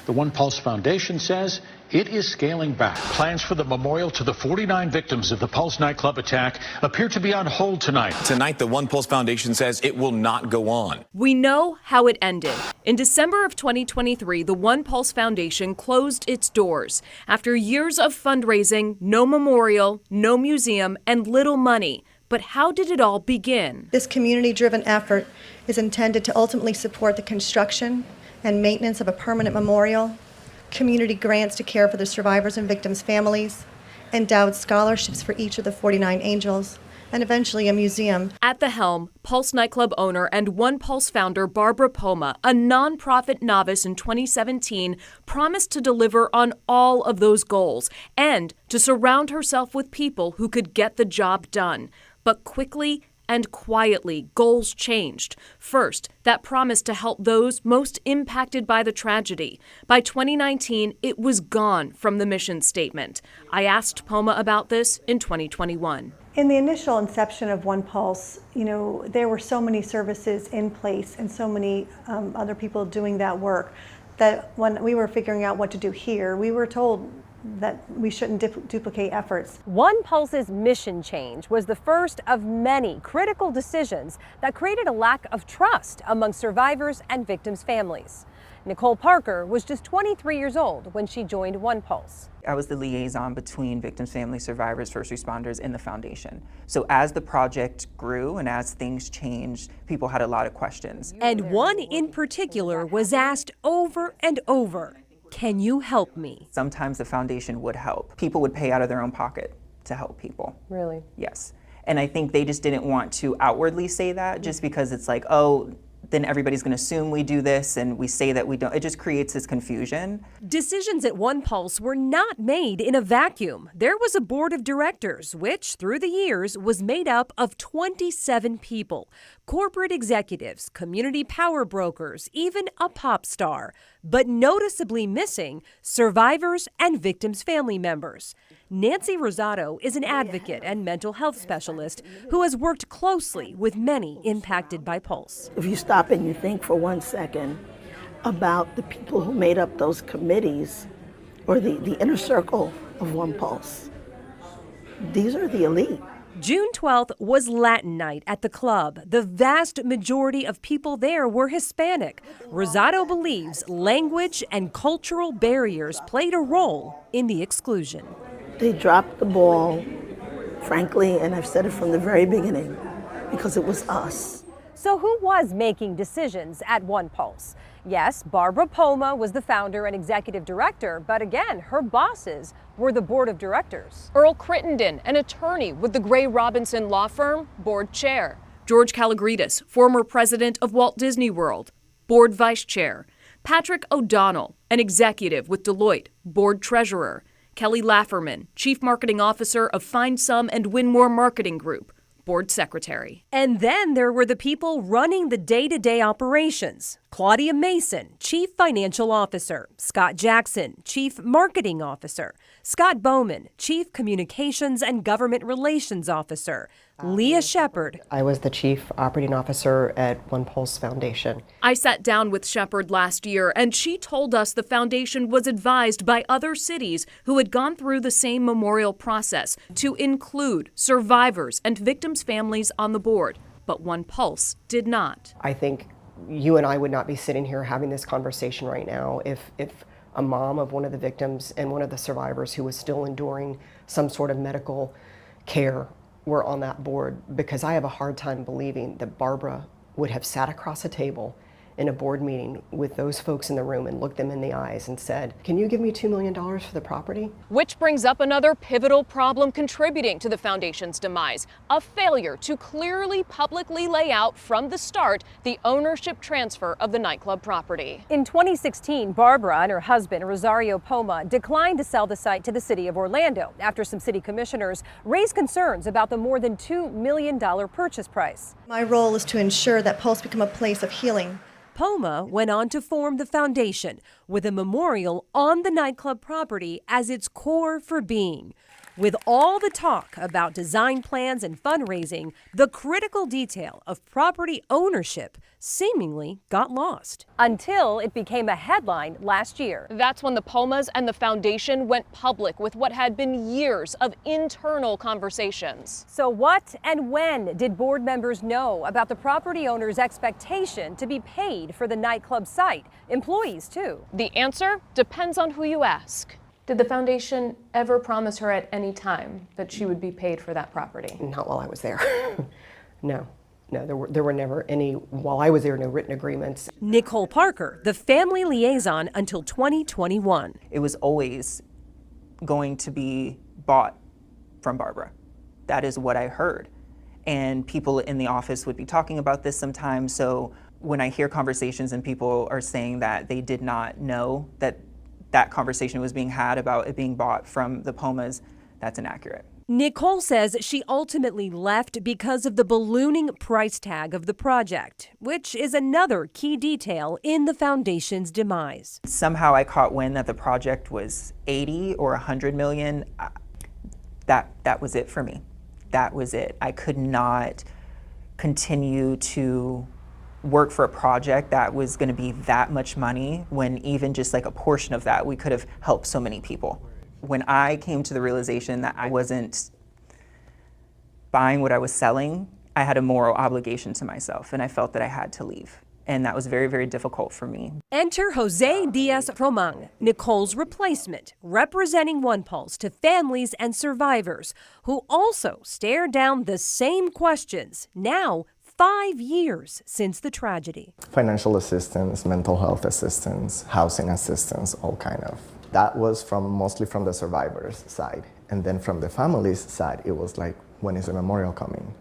The One Pulse Foundation says it is scaling back. Plans for the memorial to the 49 victims of the Pulse nightclub attack appear to be on hold tonight. Tonight, the One Pulse Foundation says it will not go on. We know how it ended. In December of 2023, the One Pulse Foundation closed its doors after years of fundraising, no memorial, no museum, and little money. But how did it all begin? This community-driven effort is intended to ultimately support the construction and maintenance of a permanent memorial, community grants to care for the survivors and victims' families, endowed scholarships for each of the 49 angels, and eventually a museum. At the helm, Pulse nightclub owner and One Pulse founder Barbara Poma, a nonprofit novice in 2017, promised to deliver on all of those goals and to surround herself with people who could get the job done. But quickly and quietly, goals changed. First, that promise to help those most impacted by the tragedy. By 2019, it was gone from the mission statement. I asked Poma about this in 2021. In the initial inception of One Pulse, there were so many services in place and so many other people doing that work that when we were figuring out what to do here, we were told that we shouldn't duplicate efforts. One Pulse's mission change was the first of many critical decisions that created a lack of trust among survivors and victims' families. Nicole Parker was just 23 years old when she joined One Pulse. I was the liaison between victims, families, survivors, first responders, and the foundation. So as the project grew and as things changed, people had a lot of questions. And one in particular was asked over and over, "Can you help me?" Sometimes the foundation would help. People would pay out of their own pocket to help people. Really? Yes. And I think they just didn't want to outwardly say that just because it's like, oh, then everybody's going to assume we do this and we say that we don't. It just creates this confusion. Decisions at One Pulse were not made in a vacuum. There was a board of directors, which through the years was made up of 27 people. Corporate executives, community power brokers, even a pop star. But noticeably missing, survivors and victims' family members. Nancy Rosado is an advocate and mental health specialist who has worked closely with many impacted by Pulse. If you stop and you think for 1 second about the people who made up those committees or the inner circle of One Pulse, these are the elite. June 12th was Latin night at the club. The vast majority of people there were Hispanic. Rosado believes language and cultural barriers played a role in the exclusion. They dropped the ball, frankly, and I've said it from the very beginning, because it was us. So who was making decisions at One Pulse? Yes, Barbara Poma was the founder and executive director, but again, her bosses were the board of directors. Earl Crittenden, an attorney with the Gray Robinson law firm, board chair. George Kalogridis, former president of Walt Disney World, board vice chair. Patrick O'Donnell, an executive with Deloitte, board treasurer. Kelly Lafferman, chief marketing officer of Find Some and Winmore Marketing Group, board secretary. And then there were the people running the day-to-day operations. Claudia Mason, chief financial officer. Scott Jackson, chief marketing officer. Scott Bowman, chief communications and government relations officer. Leah Shepard. I was the chief operating officer at One Pulse Foundation. I sat down with Shepard last year, and she told us the foundation was advised by other cities who had gone through the same memorial process to include survivors and victims' families on the board, but One Pulse did not. I think you and I would not be sitting here having this conversation right now if a mom of one of the victims and one of the survivors who was still enduring some sort of medical care were on that board, because I have a hard time believing that Barbara would have sat across a table in a board meeting with those folks in the room and looked them in the eyes and said, "Can you give me $2 million for the property?" Which brings up another pivotal problem contributing to the foundation's demise, a failure to clearly publicly lay out from the start the ownership transfer of the nightclub property. In 2016, Barbara and her husband, Rosario Poma, declined to sell the site to the city of Orlando after some city commissioners raised concerns about the more than $2 million purchase price. My role is to ensure that Pulse become a place of healing. Poma went on to form the foundation with a memorial on the nightclub property as its core for being. With all the talk about design plans and fundraising, the critical detail of property ownership seemingly got lost. Until it became a headline last year. That's when the Pomas and the foundation went public with what had been years of internal conversations. So what and when did board members know about the property owner's expectation to be paid for the nightclub site? Employees too. The answer depends on who you ask. Did the foundation ever promise her at any time that she would be paid for that property? Not while I was there. No, there were never any, while I was there, no written agreements. Nicole Parker, the family liaison until 2021. It was always going to be bought from Barbara. That is what I heard. And people in the office would be talking about this sometimes. So when I hear conversations and people are saying that they did not know that that conversation was being had about it being bought from the Pomas, that's inaccurate. Nicole says she ultimately left because of the ballooning price tag of the project, which is another key detail in the foundation's demise. Somehow I caught wind that the project was 80 or 100 million. That was it for me. That was it. I could not continue to work for a project that was going to be that much money when even just like a portion of that we could have helped so many people. When I came to the realization that I wasn't buying what I was selling, I had a moral obligation to myself and I felt that I had to leave. And that was very, very difficult for me. Enter Jose Diaz-Román, Nicole's replacement, representing One Pulse to families and survivors who also stare down the same questions now 5 years since the tragedy. Financial assistance, mental health assistance, housing assistance, all kind of. That was mostly from the survivors' side. And then from the family's side, it was like, when is the memorial coming?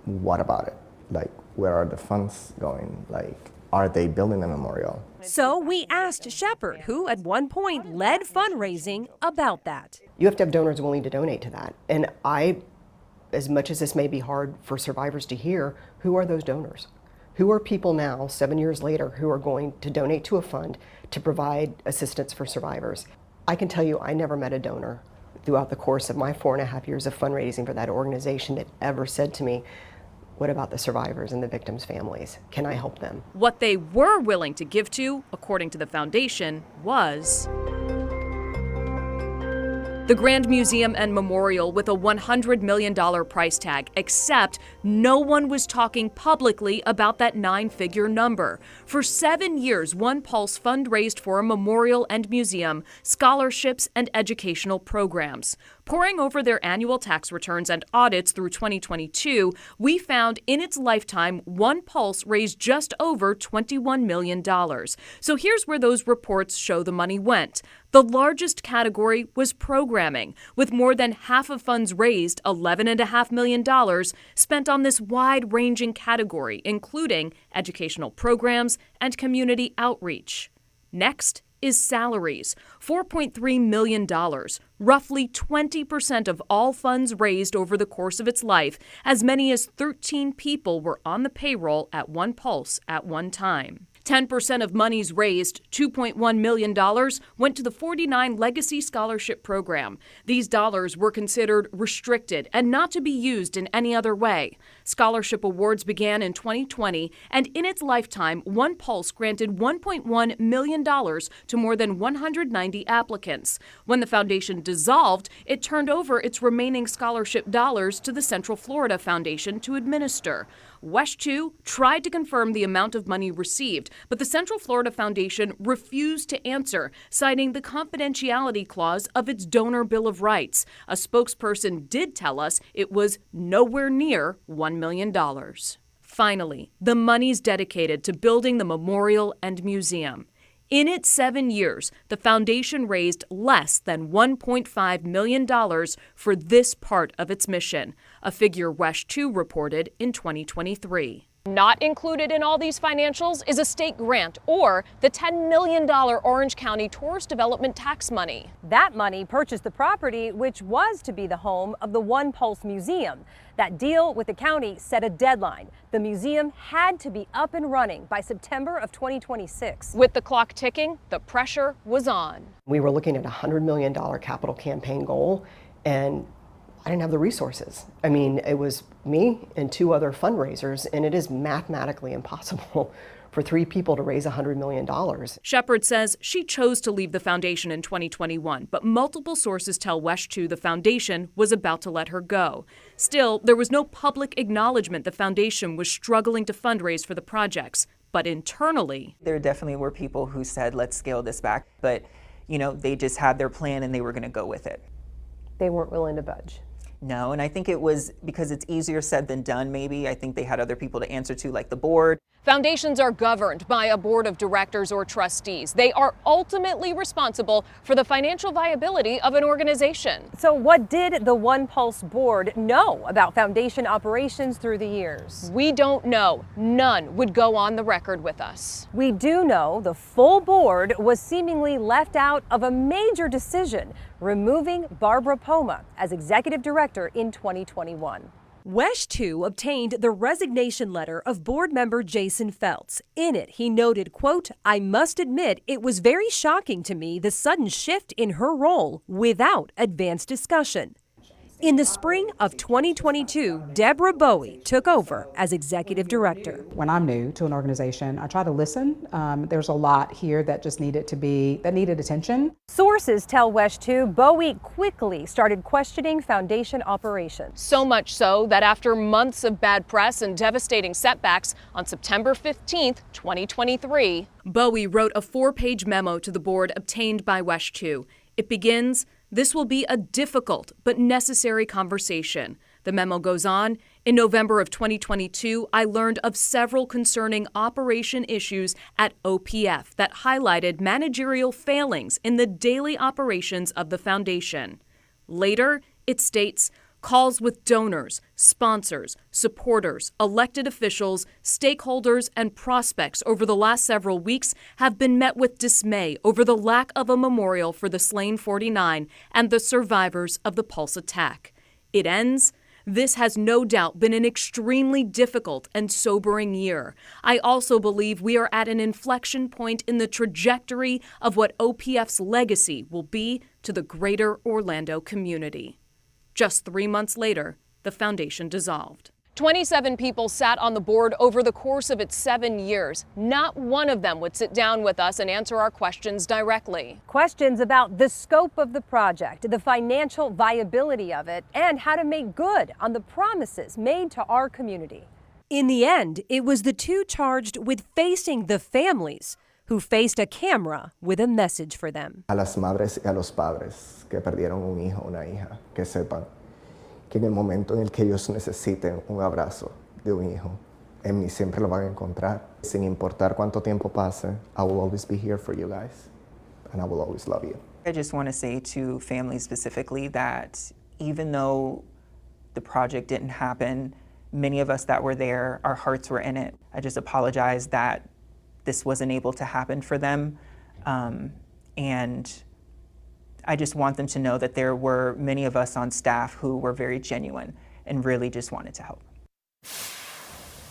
What about it? Like, where are the funds going? Like, are they building a memorial? So we asked Shepard, who at one point led fundraising, about that. You have to have donors willing to donate to that. And as much as this may be hard for survivors to hear, who are those donors? Who are people now, 7 years later, who are going to donate to a fund to provide assistance for survivors? I can tell you I never met a donor throughout the course of my 4.5 years of fundraising for that organization that ever said to me, what about the survivors and the victims' families? Can I help them? What they were willing to give to, according to the foundation, was the Grand Museum and Memorial with a $100 million price tag, except no one was talking publicly about that 9-figure number. For 7 years, One Pulse fundraised for a memorial and museum, scholarships, and educational programs. Poring over their annual tax returns and audits through 2022, we found in its lifetime, One Pulse raised just over $21 million. So here's where those reports show the money went. The largest category was programming, with more than half of funds raised, $11.5 million, spent on this wide-ranging category, including educational programs and community outreach. Next is salaries, $4.3 million, roughly 20% of all funds raised over the course of its life. As many as 13 people were on the payroll at One Pulse at one time. 10% of monies raised, $2.1 million, went to the 49 Legacy Scholarship Program. These dollars were considered restricted and not to be used in any other way. Scholarship awards began in 2020, and in its lifetime, One Pulse granted $1.1 million to more than 190 applicants. When the foundation dissolved, it turned over its remaining scholarship dollars to the Central Florida Foundation to administer. WESH2 tried to confirm the amount of money received, but the Central Florida Foundation refused to answer, citing the confidentiality clause of its donor Bill of Rights. A spokesperson did tell us it was nowhere near $1 million. Finally, the monies dedicated to building the memorial and museum. In its 7 years, the foundation raised less than $1.5 million for this part of its mission, a figure WESH2 reported in 2023. Not included in all these financials is a state grant or the $10 million Orange County Tourist Development Tax money. That money purchased the property, which was to be the home of the One Pulse Museum. That deal with the county set a deadline. The museum had to be up and running by September of 2026. With the clock ticking, the pressure was on. We were looking at a $100 million capital campaign goal, and I didn't have the resources. I mean, it was me and 2 other fundraisers, and it is mathematically impossible for 3 people to raise $100 million. Shepard says she chose to leave the foundation in 2021, but multiple sources tell WESH 2 the foundation was about to let her go. Still, there was no public acknowledgement the foundation was struggling to fundraise for the projects. But internally, there definitely were people who said, let's scale this back. But, they just had their plan and they were going to go with it. They weren't willing to budge. No, and I think it was because it's easier said than done, maybe. I think they had other people to answer to, like the board. Foundations are governed by a board of directors or trustees. They are ultimately responsible for the financial viability of an organization. So what did the One Pulse board know about foundation operations through the years? We don't know. None would go on the record with us. We do know the full board was seemingly left out of a major decision, removing Barbara Poma as executive director in 2021. WESH 2 obtained the resignation letter of board member Jason Feltz. In it, he noted, quote, "I must admit it was very shocking to me the sudden shift in her role without advanced discussion." In the spring of 2022, Deborah Bowie took over as executive director. When I'm new to an organization, I try to listen. There's a lot here that just needed attention. Sources tell WESH 2 Bowie quickly started questioning foundation operations. So much so that after months of bad press and devastating setbacks, on September 15th, 2023, Bowie wrote a 4-page memo to the board obtained by WESH 2. It begins, "This will be a difficult but necessary conversation." The memo goes on, "In November of 2022, I learned of several concerning operation issues at OPF that highlighted managerial failings in the daily operations of the foundation." Later, it states, "Calls with donors, sponsors, supporters, elected officials, stakeholders, and prospects over the last several weeks have been met with dismay over the lack of a memorial for the slain 49 and the survivors of the Pulse attack." It ends, "This has no doubt been an extremely difficult and sobering year. I also believe we are at an inflection point in the trajectory of what OPF's legacy will be to the greater Orlando community." Just 3 months later, the foundation dissolved. 27 people sat on the board over the course of its 7 years. Not one of them would sit down with us and answer our questions directly. Questions about the scope of the project, the financial viability of it, and how to make good on the promises made to our community. In the end, it was the 2 charged with facing the families who faced a camera with a message for them. A las madres y a los padres que perdieron un hijo o una hija, que sepan que en el momento en el que ellos necesiten un abrazo de un hijo, en mí siempre lo van a encontrar. Sin importar cuánto tiempo pase, I will always be here for you guys, and I will always love you. I just want to say to families specifically that even though the project didn't happen, many of us that were there, our hearts were in it. I just apologize that this wasn't able to happen for them. And I just want them to know that there were many of us on staff who were very genuine and really just wanted to help.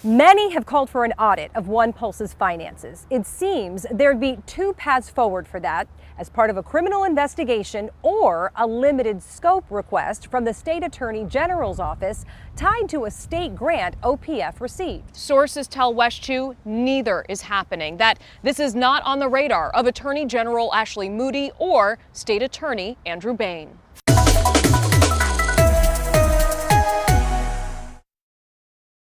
Many have called for an audit of One Pulse's finances. It seems there'd be 2 paths forward for that, as part of a criminal investigation or a limited scope request from the State Attorney General's office tied to a state grant OPF received. Sources tell WESH 2 neither is happening, that this is not on the radar of Attorney General Ashley Moody or State Attorney Andrew Bain.